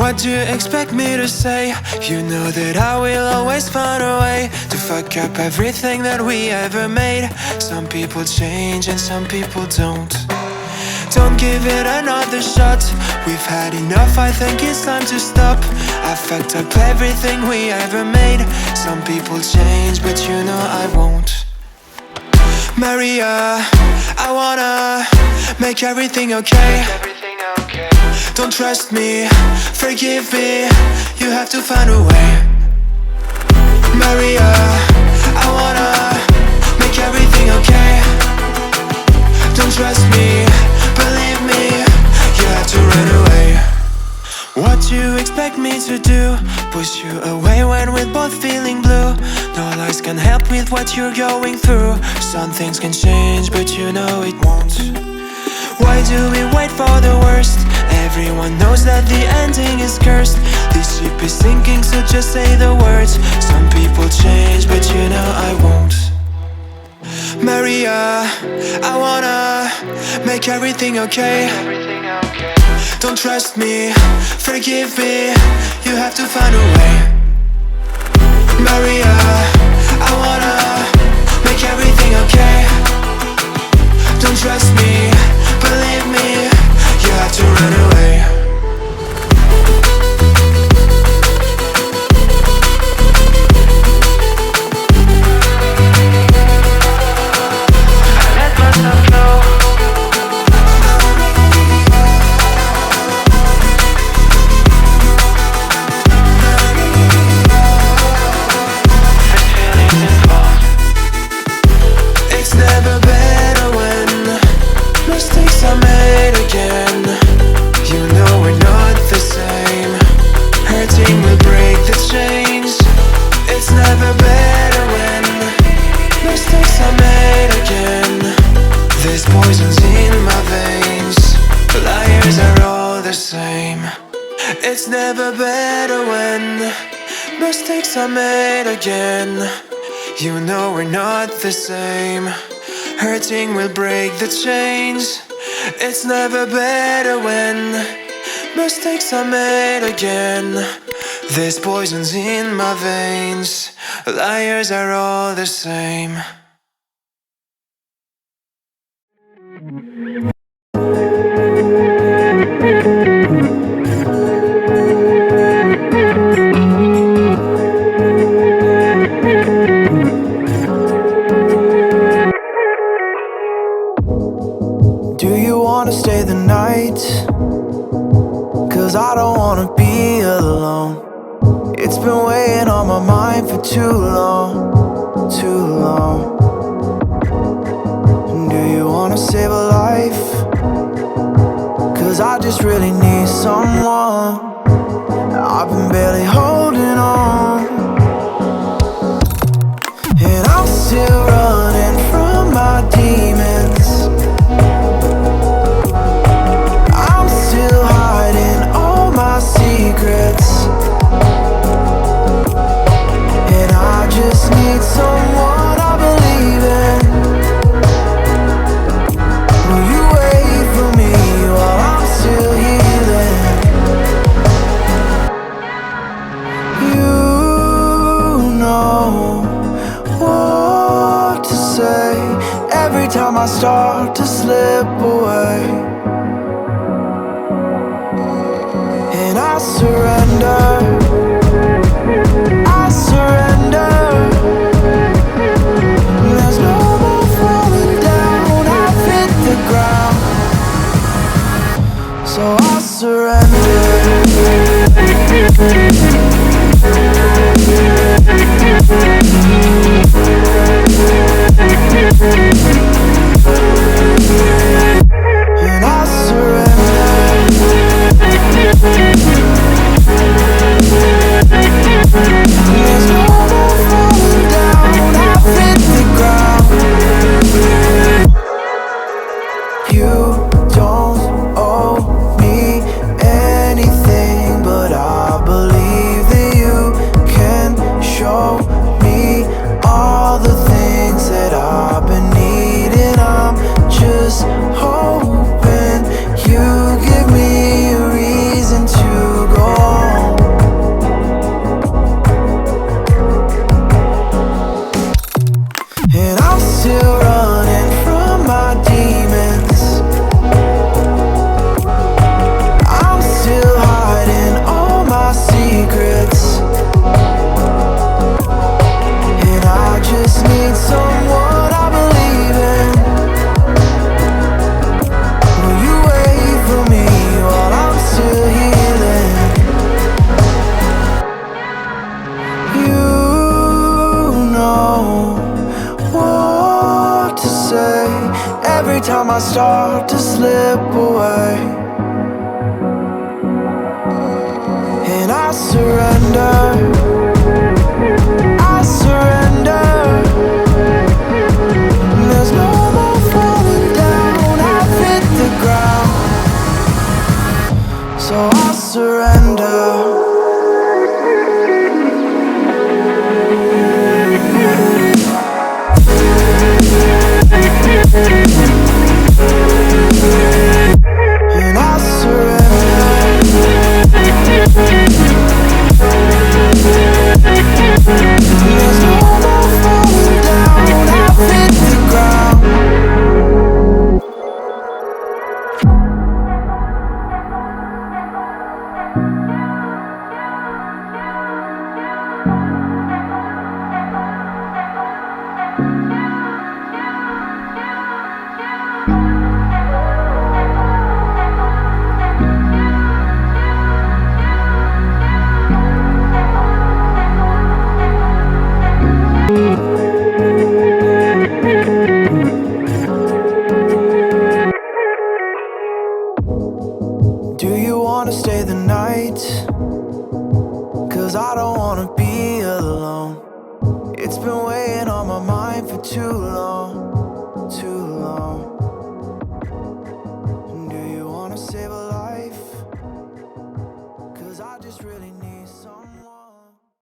What do you expect me to say? You know that I will always find a way to fuck up everything that we ever made. Some people change and some people don't. Don't give it another shot. We've had enough, I think it's time to stop. I fucked up everything we ever made. Some people change, but you know I won't. Maria, I wanna make everything okay. Don't trust me, forgive me, you have to find a way. Maria, I wanna make everything okay. Don't trust me, believe me, you have to run away. What you expect me to do? Push you away when we're both feeling blue. No lies can help with what you're going through. Some things can change, but you know it won't. Why do we wait for the worst? Everyone knows that the ending is cursed. This ship is sinking, so just say the words. Some people change, but you know I won't. Maria, I wanna make everything okay. Don't trust me, forgive me, you have to find a way. Maria, I wanna make everything okay. Don't trust me, believe me, you have to run away. I let myself know. It's never better when mistakes are made again. You know we're not the same. Hurting will break the chains. It's never better when mistakes are made again. There's poisons in my veins. Liars are all the same. It's never better when mistakes are made again. You know we're not the same. Hurting will break the chains. It's never better when mistakes are made again. There's poisons in my veins. Liars are all the same. Do you wanna stay the night? 'Cause I don't wanna be alone. It's been weighing on my mind for too long, too long. Do you wanna save a life? 'Cause I just really need someone. I've been barely holding on, and I'm still running from my demons. I'm still hiding all my secrets, and I just need someone I believe in. Will you wait for me while I'm still healing? You know what to say every time I start to slip away, and I surrender, I surrender. There's no more falling down, I've hit the ground, so I surrender. every time I start to slip away, and I surrender, I surrender. There's no more falling down, I've hit the ground, so I surrender. And I surrender. There's no more falling down, I've hit the ground. Do you wanna stay the night? 'Cause I don't wanna be alone. It's been weighing on my mind for too long.